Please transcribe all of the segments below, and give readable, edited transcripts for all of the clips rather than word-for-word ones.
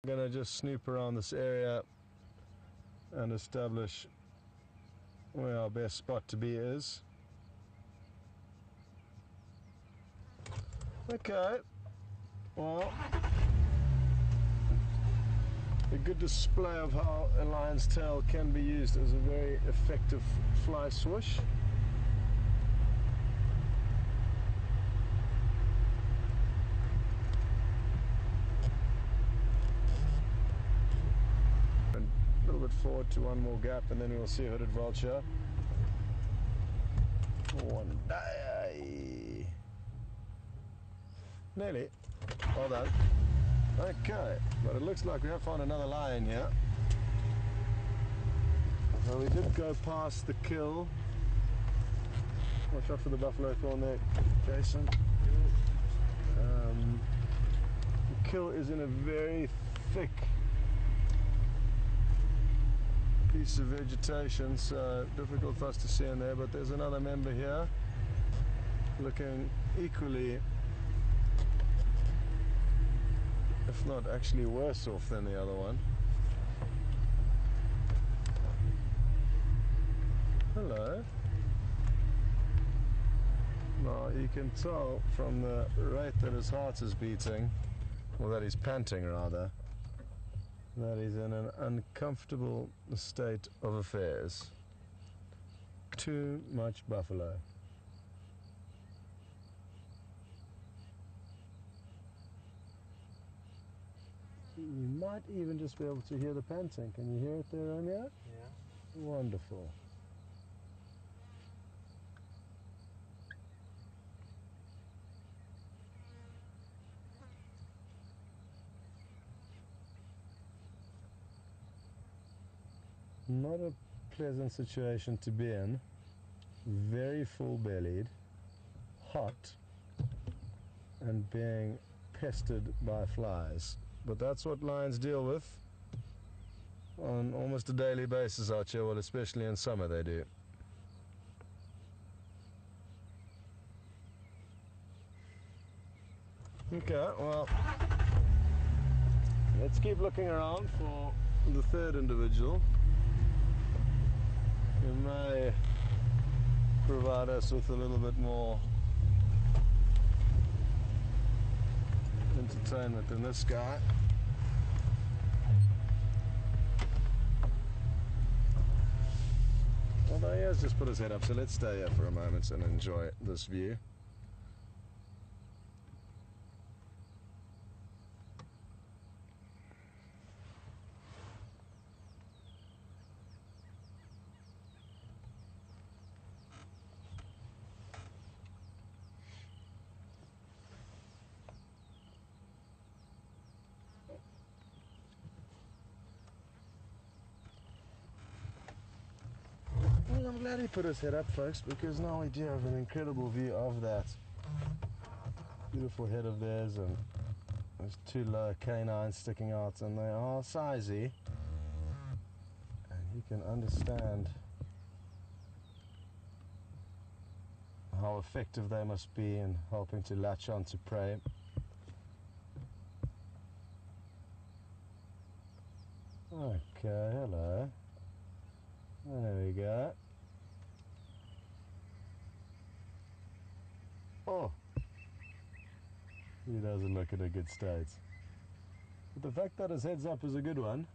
I'm gonna just snoop around this area and establish where our best spot to be is. Okay, well, a good display of how a lion's tail can be used as a very effective fly swoosh. And a little bit forward to one more gap, and then we'll see a hooded vulture. One day. Nearly. Well done. Okay, but it looks like we have found another lion here. So we did go past the kill. Watch out for the buffalo thorn there, Jason. The kill is in a very thick piece of vegetation, so difficult for us to see in there, but there's another member here looking equally, if not actually worse off than the other one. Hello. Now you can tell from the rate that his heart is beating, or that he's panting rather, that he's in an uncomfortable state of affairs. Too much buffalo. You might even just be able to hear the panting. Can you hear it there, Romeo? Yeah. Wonderful. Not a pleasant situation to be in. Very full-bellied, hot, and being pestered by flies. But that's what lions deal with on almost a daily basis out here, well, especially in summer they do. Okay, well, let's keep looking around for the third individual who may provide us with a little bit more entertainment than this guy. Although he has just put his head up, so let's stay here for a moment and enjoy this view. Well, I'm glad he put his head up, folks, because now we do have an incredible view of that beautiful head of theirs, and there's two lower canines sticking out, and they are sizey, and you can understand how effective they must be in helping to latch on to prey. Okay, hello. There we go. Oh, he doesn't look in a good state. But the fact that his head's up is a good one.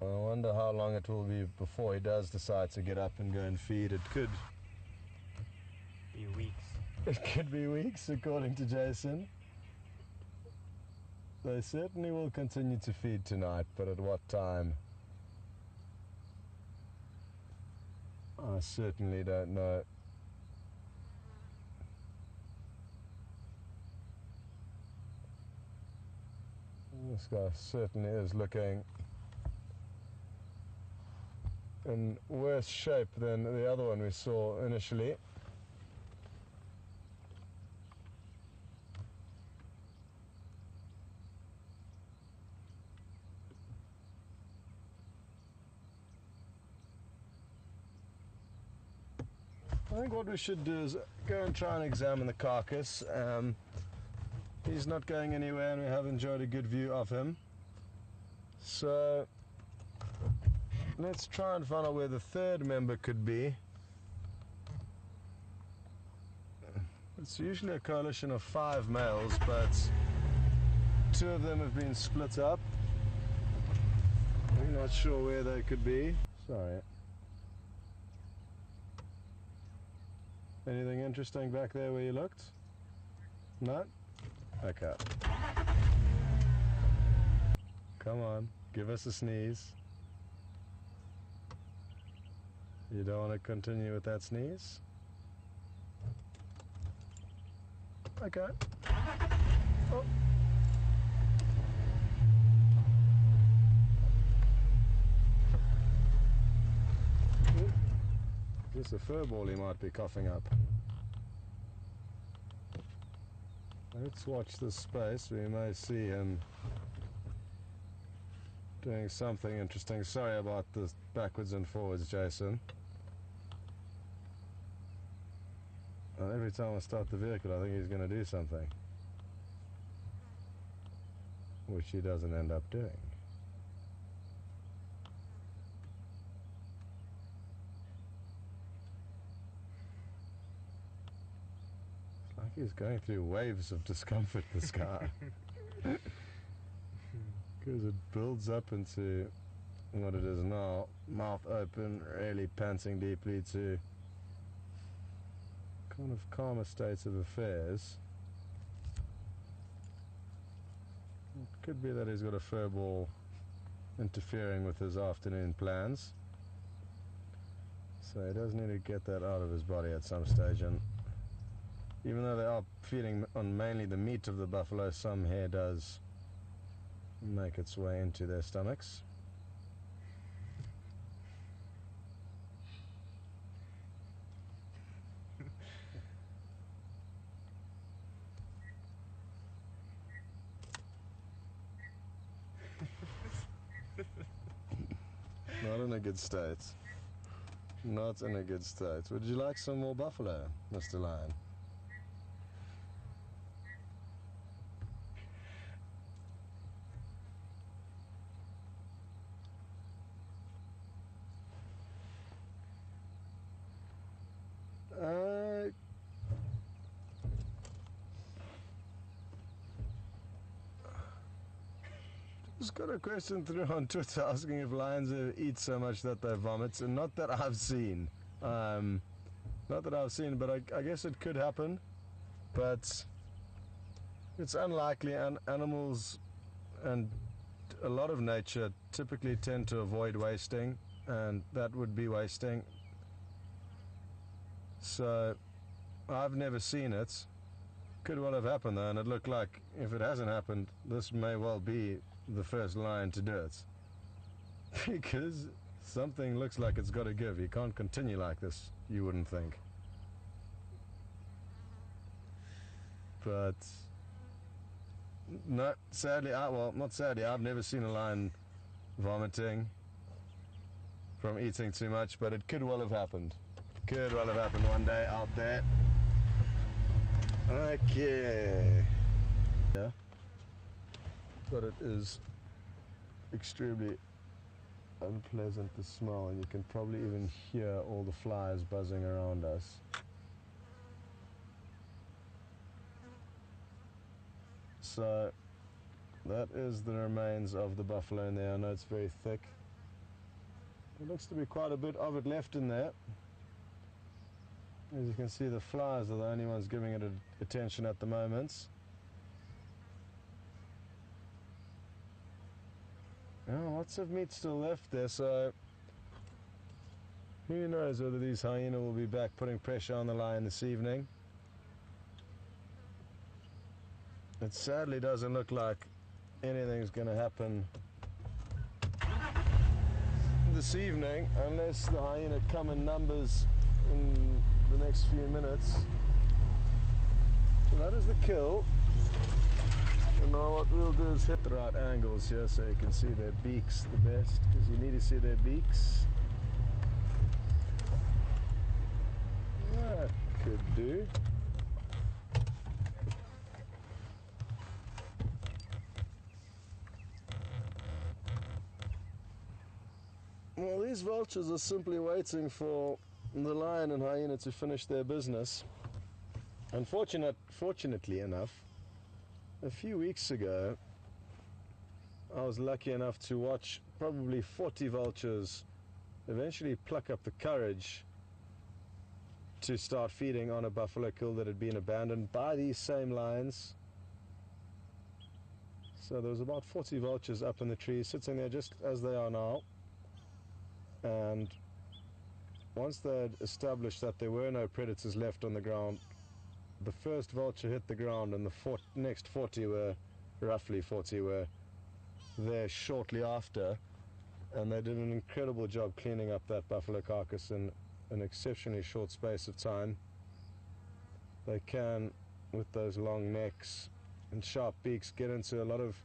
I wonder how long it will be before he does decide to get up and go and feed. It could be weeks. It could be weeks, according to Jason. They certainly will continue to feed tonight, but at what time? I certainly don't know. This guy certainly is looking in worse shape than the other one we saw initially. I think what we should do is go and try and examine the carcass. He's not going anywhere and we have enjoyed a good view of him. So let's try and find out where the third member could be. It's usually a coalition of 5 males, but 2 of them have been split up. I'm not sure where they could be. Sorry. Anything interesting back there where you looked? No? Okay. Come on, give us a sneeze. You don't want to continue with that sneeze? Okay. Oh. Is this a fur ball he might be coughing up? Let's watch this space. We may see him doing something interesting. Sorry about the backwards and forwards, Jason. Every time I start the vehicle, I think he's going to do something, which he doesn't end up doing. It's like he's going through waves of discomfort, this guy. Because it builds up into what it is now, mouth open, really panting deeply, to kind of calmer states of affairs. It could be that he's got a fur ball interfering with his afternoon plans, so he does need to get that out of his body at some stage. And even though they are feeding on mainly the meat of the buffalo, some hair does make its way into their stomachs. Not in a good state. Not in a good state. Would you like some more buffalo, Mr. Lion? Just got a question through on Twitter asking if lions eat so much that they vomit, and not that I've seen. Not that I've seen, but I guess it could happen. But it's unlikely, and animals and a lot of nature typically tend to avoid wasting, and that would be wasting. So I've never seen it. Could well have happened though, and it looked like, if it hasn't happened, this may well be the first lion to do it. Because something looks like it's got to give. You can't continue like this, you wouldn't think. But no, sadly, well, not sadly, I've never seen a lion vomiting from eating too much, but it could well have happened. Could well have happened one day out there. Okay. Yeah. But it is extremely unpleasant to smell, and you can probably even hear all the flies buzzing around us. So that is the remains of the buffalo in there. I know it's very thick. There looks to be quite a bit of it left in there. As you can see, the flies are the only ones giving it attention at the moment. Oh, lots of meat still left there, so who knows whether these hyena will be back putting pressure on the lion this evening. It sadly doesn't look like anything's going to happen this evening unless the hyena come in numbers in the next few minutes. So that is the kill. And now what we'll do is hit the right angles here so you can see their beaks the best, because you need to see their beaks. That could do. Well, these vultures are simply waiting for the lion and hyena to finish their business. Fortunately enough, a few weeks ago, I was lucky enough to watch probably 40 vultures eventually pluck up the courage to start feeding on a buffalo kill that had been abandoned by these same lions. So there was about 40 vultures up in the trees, sitting there just as they are now. And once they had established that there were no predators left on the ground, the first vulture hit the ground, and the next 40 were, roughly 40 were there shortly after, and they did an incredible job cleaning up that buffalo carcass in an exceptionally short space of time. They can, with those long necks and sharp beaks, get into a lot of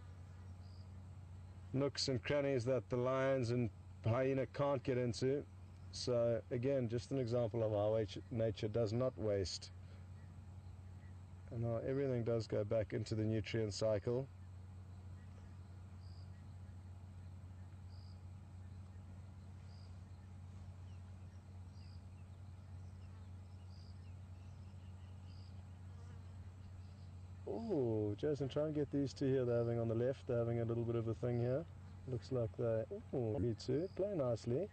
nooks and crannies that the lions and hyena can't get into. So again, just an example of how nature does not waste, and how everything does go back into the nutrient cycle. Oh, Jason, try and get these two here. They're having on the left, they're having a little bit of a thing here. Looks like they, oh, you two, play nicely.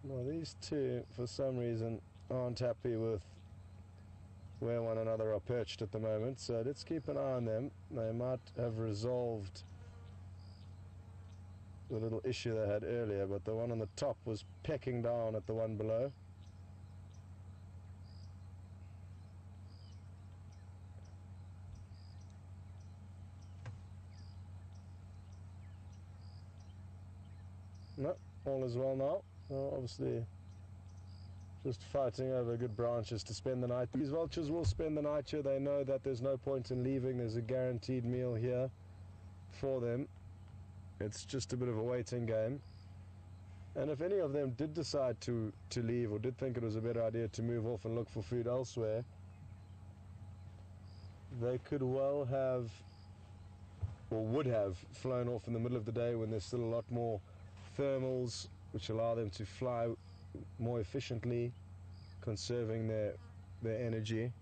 Now these two, for some reason, aren't happy with where one another are perched at the moment, so let's keep an eye on them. They might have resolved the little issue they had earlier, but the one on the top was pecking down at the one below. No, all is well now. Well, obviously just fighting over good branches to spend the night. These vultures will spend the night here. They know that there's no point in leaving. There's a guaranteed meal here for them. It's just a bit of a waiting game. And if any of them did decide to leave, or did think it was a better idea to move off and look for food elsewhere, they could well have, or would have, flown off in the middle of the day when there's still a lot more thermals which allow them to fly more efficiently, conserving their energy.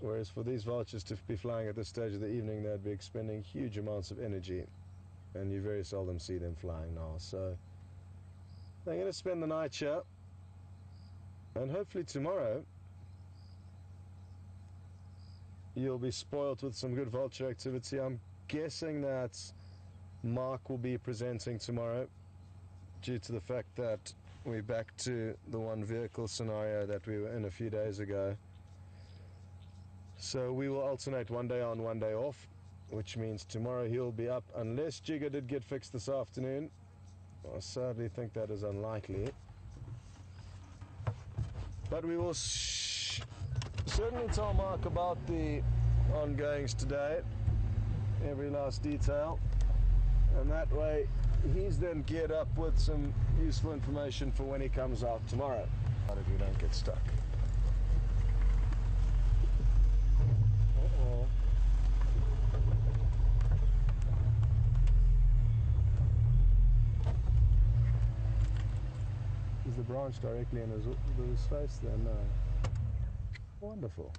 Whereas for these vultures to be flying at this stage of the evening, they'd be expending huge amounts of energy, and you very seldom see them flying now. So they're going to spend the night here, and hopefully tomorrow you'll be spoiled with some good vulture activity. I'm guessing that Mark will be presenting tomorrow, due to the fact that we're back to the one vehicle scenario that we were in a few days ago. So we will alternate one day on, one day off, which means tomorrow he'll be up, unless Jigger did get fixed this afternoon. I sadly think that is unlikely. But we will certainly tell Mark about the ongoings today, every last detail, and that way he's then geared up with some useful information for when he comes out tomorrow, if you don't get stuck. Uh-oh. Is the branch directly in his face there? No. Wonderful.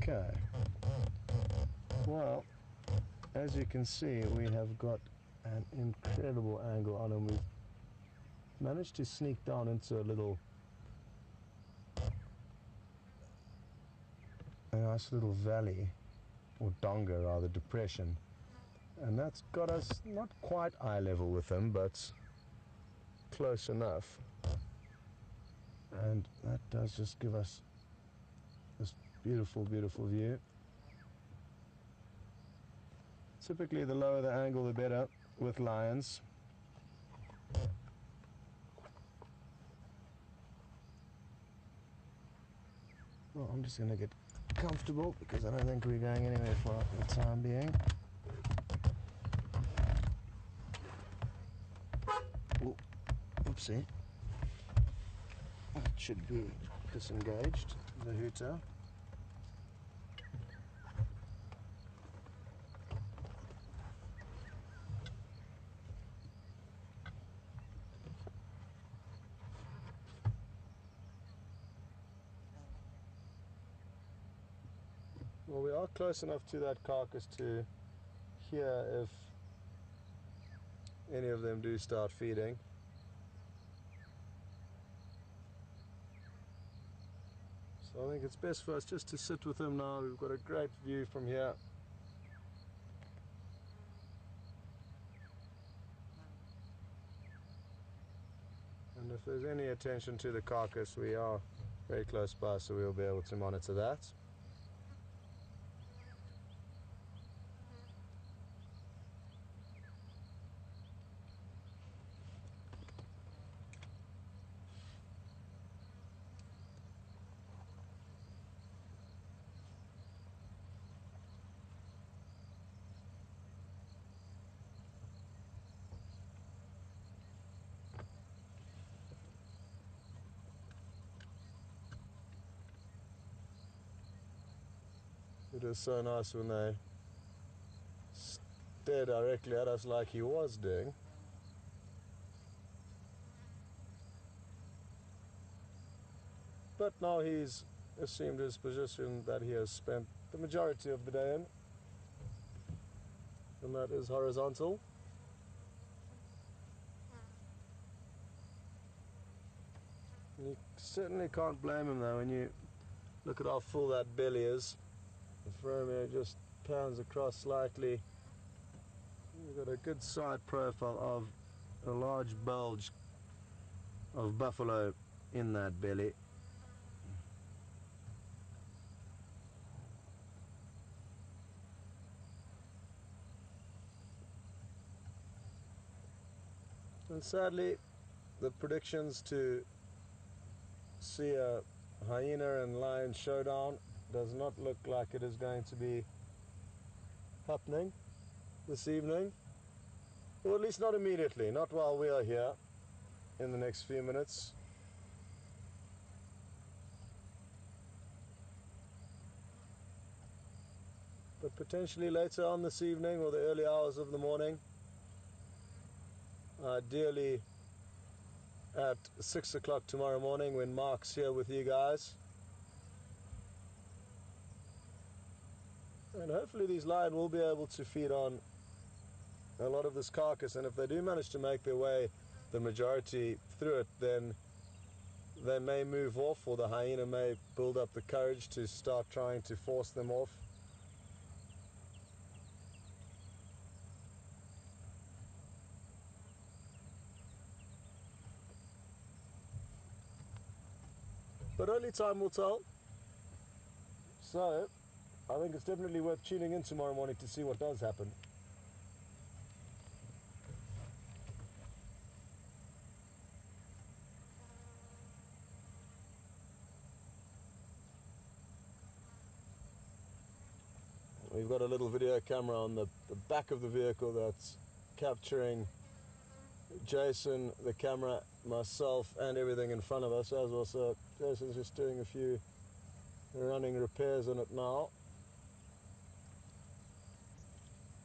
Okay. Well, as you can see, we have got an incredible angle on him. We've managed to sneak down into a nice little valley, or donga rather, depression, and that's got us not quite eye level with him, but close enough, and that does just give us this beautiful, beautiful view. Typically the lower the angle the better with lions. Well, I'm just going to get comfortable because I don't think we're going anywhere for the time being. see. It should be disengaged, the hooter. Well, we are close enough to that carcass to hear if any of them do start feeding. So I think it's best for us just to sit with them now. We've got a great view from here. And if there's any attention to the carcass, we are very close by, so we'll be able to monitor that. It was so nice when they stared directly at us like he was doing. But now he's assumed his position that he has spent the majority of the day in, and that is horizontal. You certainly can't blame him though when you look at how full that belly is. The Romeo just pounds across slightly. You've got a good side profile of a large bulge of buffalo in that belly. And sadly, the predictions to see a hyena and lion showdown does not look like it is going to be happening this evening, or at least not immediately, not while we are here in the next few minutes. But potentially later on this evening or the early hours of the morning, ideally at 6 o'clock tomorrow morning when Mark's here with you guys. And hopefully these lions will be able to feed on a lot of this carcass, and if they do manage to make their way, the majority, through it, then they may move off, or the hyena may build up the courage to start trying to force them off. But only time will tell. So I think it's definitely worth tuning in tomorrow morning to see what does happen. We've got a little video camera on the back of the vehicle that's capturing Jason, the camera, myself, and everything in front of us as well. So Jason's just doing a few running repairs on it now,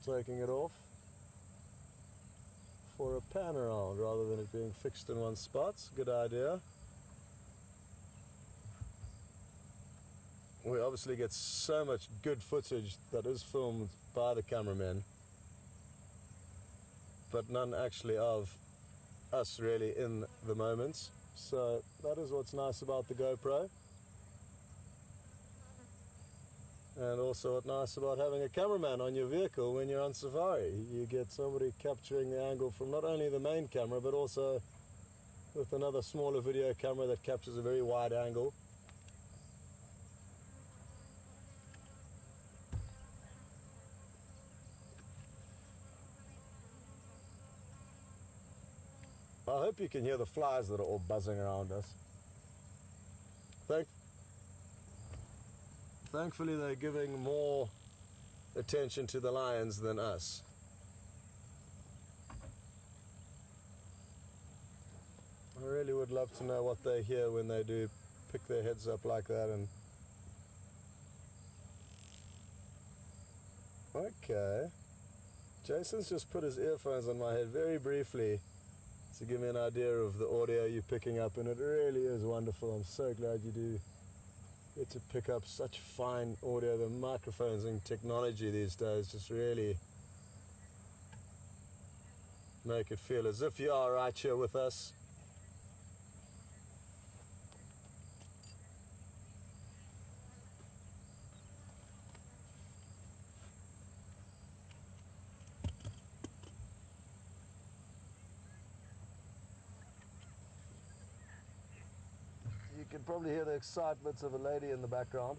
taking it off for a pan around rather than it being fixed in one spot. Good idea. We obviously get so much good footage that is filmed by the cameramen, but none actually of us really in the moments. So that is what's nice about the GoPro, and also what's nice about having a cameraman on your vehicle when you're on safari. You get somebody capturing the angle from not only the main camera but also with another smaller video camera that captures a very wide angle. I hope you can hear the flies that are all buzzing around us. Thankfully they're giving more attention to the lions than us. I really would love to know what they hear when they do pick their heads up like that. And okay, Jason's just put his earphones on my head very briefly to give me an idea of the audio you're picking up, and it really is wonderful. I'm so glad you do get to pick up such fine audio. The microphones and technology these days just really make it feel as if you are right here with us. You can probably hear the excitement of a lady in the background.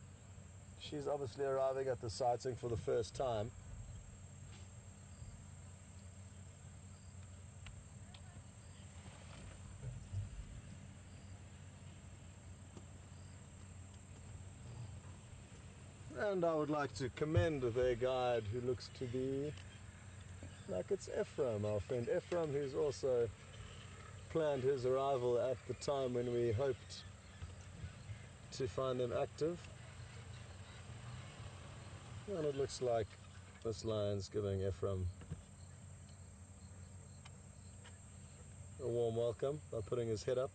She's obviously arriving at the sighting for the first time. And I would like to commend their guide, who looks to be like it's Ephraim, our friend Ephraim, who's also planned his arrival at the time when we hoped to find them active. And it looks like this lion's giving Ephraim a warm welcome by putting his head up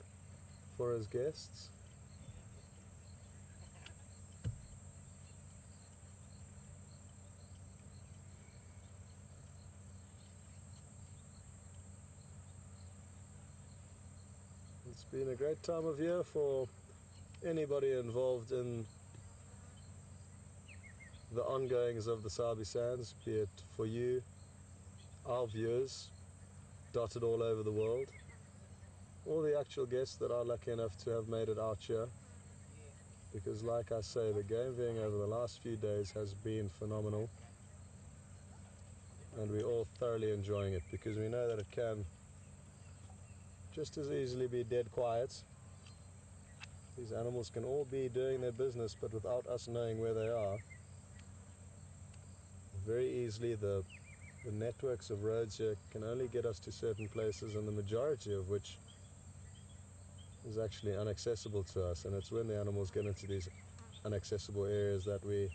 for his guests. It's been a great time of year for anybody involved in the ongoings of the Sabi Sands, be it for you, our viewers, dotted all over the world, or the actual guests that are lucky enough to have made it out here. Because like I say, the game viewing over the last few days has been phenomenal, and we're all thoroughly enjoying it, because we know that it can just as easily be dead quiet. These animals can all be doing their business, but without us knowing where they are. Very easily the networks of roads here can only get us to certain places, and the majority of which is actually inaccessible to us. And it's when the animals get into these inaccessible areas that we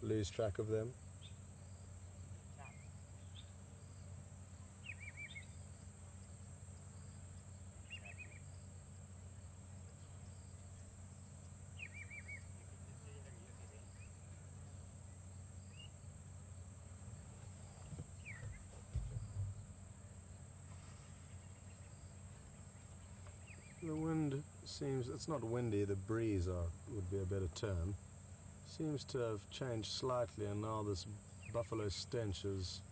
lose track of them. The wind seems, it's not windy, the breeze would be a better term, seems to have changed slightly, and now this buffalo stench is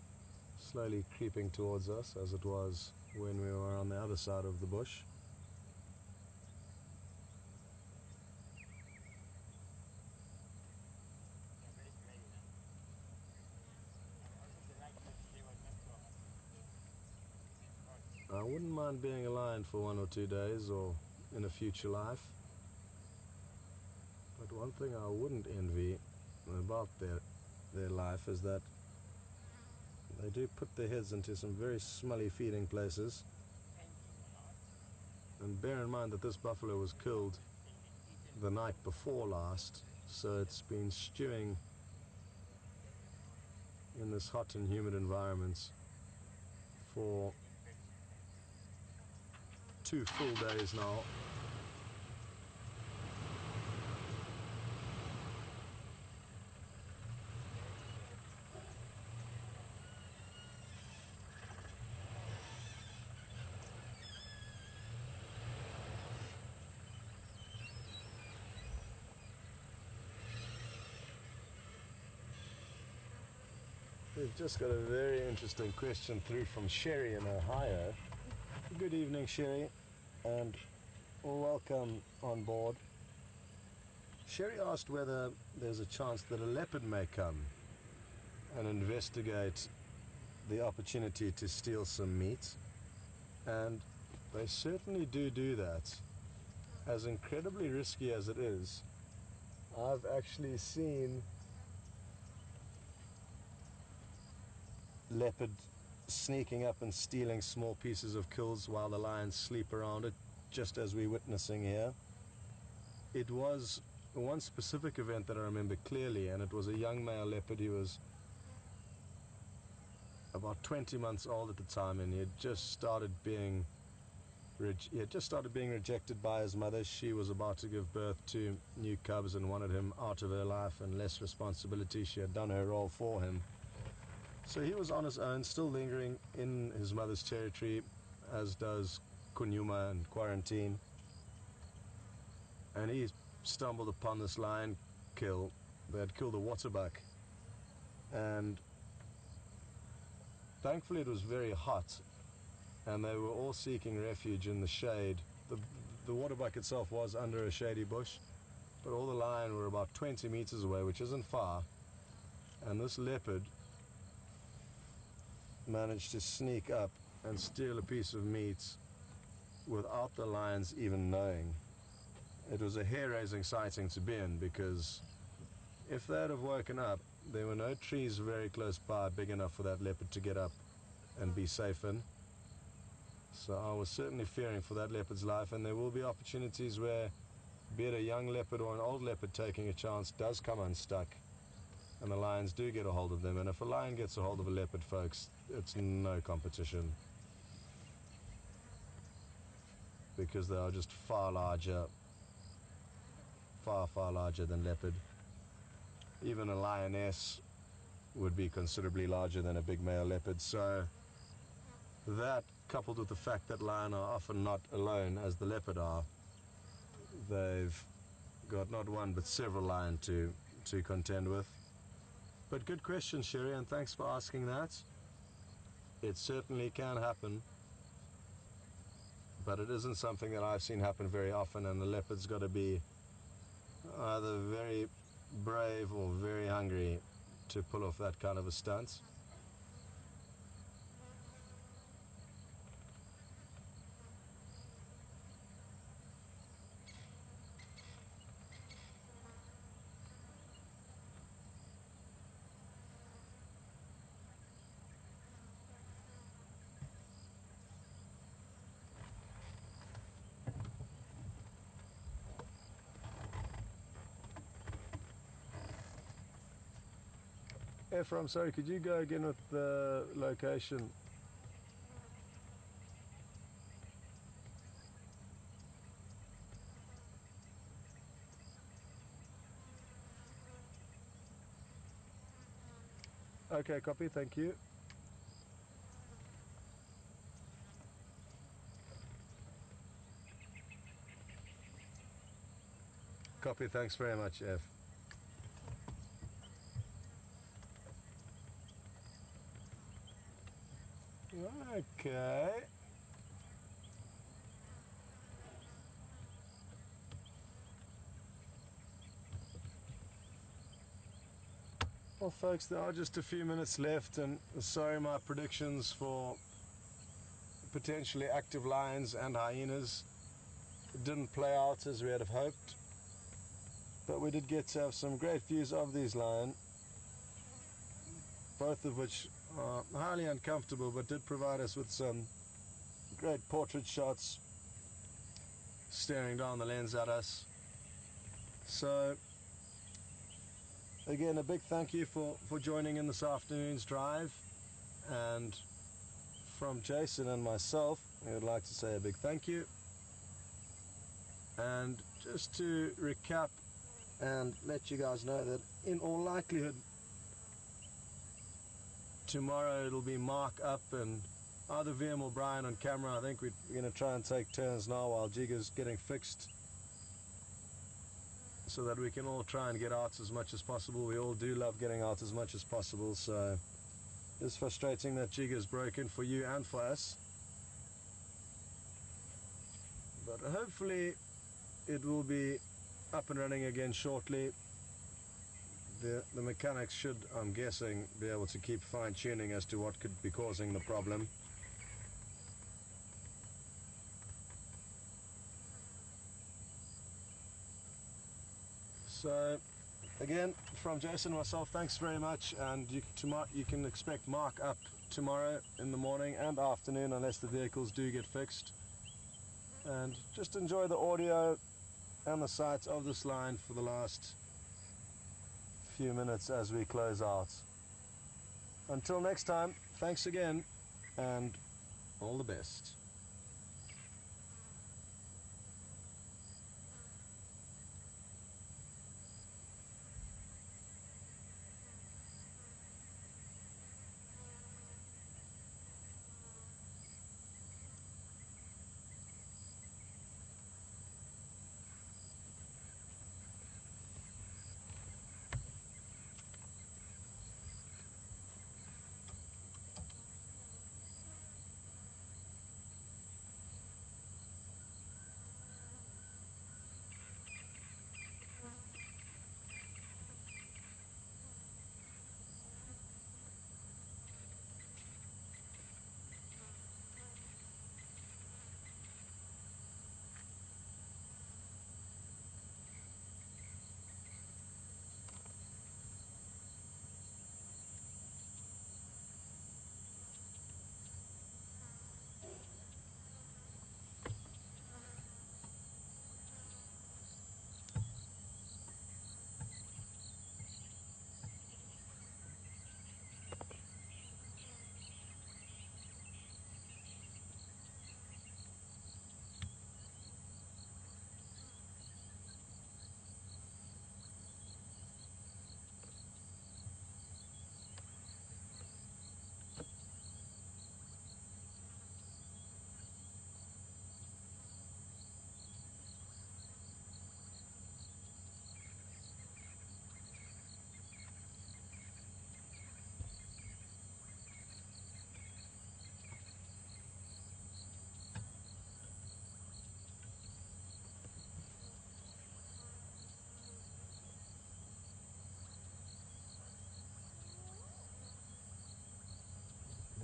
slowly creeping towards us, as it was when we were on the other side of the bush. I wouldn't mind being a lion for 1 or 2 days, or in a future life. But one thing I wouldn't envy about their life is that they do put their heads into some very smelly feeding places. And bear in mind that this buffalo was killed the night before last, so it's been stewing in this hot and humid environment for 2 full days now. We've just got a very interesting question through from Sherry in Ohio. Good evening, Sherry, and welcome on board. Sherry asked whether there's a chance that a leopard may come and investigate the opportunity to steal some meat, and they certainly do that. As incredibly risky as it is, I've actually seen leopard sneaking up and stealing small pieces of kills while the lions sleep around it, just as we're witnessing here. It was one specific event that I remember clearly, and it was a young male leopard. He was about 20 months old at the time, and he had just started being rejected by his mother. She was about to give birth to new cubs and wanted him out of her life and less responsibility. She had done her role for him. So he was on his own, still lingering in his mother's territory, as does Kunyuma and Quarantine. And he stumbled upon this lion kill. They had killed a waterbuck. And thankfully it was very hot, and they were all seeking refuge in the shade. The waterbuck itself was under a shady bush, but all the lion were about 20 meters away, which isn't far. And this leopard managed to sneak up and steal a piece of meat without the lions even knowing. It was a hair-raising sighting to be in, because if they'd have woken up, there were no trees very close by big enough for that leopard to get up and be safe in. So I was certainly fearing for that leopard's life, and there will be opportunities where, be it a young leopard or an old leopard taking a chance, does come unstuck, and the lions do get a hold of them. And if a lion gets a hold of a leopard, folks, it's no competition, because they are just far larger than leopard. Even a lioness would be considerably larger than a big male leopard. So that, coupled with the fact that lions are often not alone as the leopard are, they've got not one but several lions to contend with. But good question, Sherry, and thanks for asking that. It certainly can happen, but it isn't something that I've seen happen very often, and the leopard's got to be either very brave or very hungry to pull off that kind of a stunt. Ephraim, sorry, could you go again with the location? Okay, copy, thank you. Copy, thanks very much, F. Okay. Well, folks, there are just a few minutes left, and sorry, my predictions for potentially active lions and hyenas didn't play out as we had hoped, but we did get to have some great views of these lions, both of which are highly uncomfortable, but did provide us with some great portrait shots staring down the lens at us. So again, a big thank you for joining in this afternoon's drive, and from Jason and myself, I would like to say a big thank you. And just to recap and let you guys know that in all likelihood tomorrow it'll be Mark up and either VM or Brian on camera. I think we're going to try and take turns now while Jiga's getting fixed, so that we can all try and get out as much as possible. We all do love getting out as much as possible, so it's frustrating that Jiga's broken for you and for us. But hopefully it will be up and running again shortly. The mechanics should, I'm guessing, be able to keep fine-tuning as to what could be causing the problem. So again, from Jason and myself, thanks very much, and you can expect Mark up tomorrow in the morning and afternoon, unless the vehicles do get fixed. and just enjoy the audio and the sight of this line for the last few minutes as we close out. Until next time, thanks again and all the best.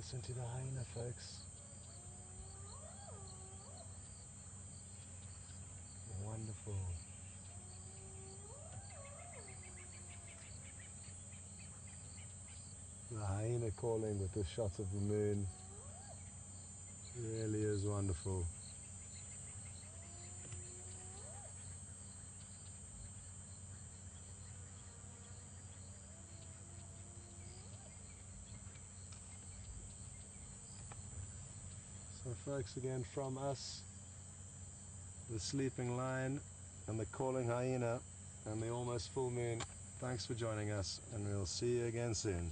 Listen to the hyena, folks. Wonderful. The hyena calling with the shot of the moon really is wonderful. So folks, again from us, the sleeping lion and the calling hyena and the almost full moon, thanks for joining us, and we'll see you again soon.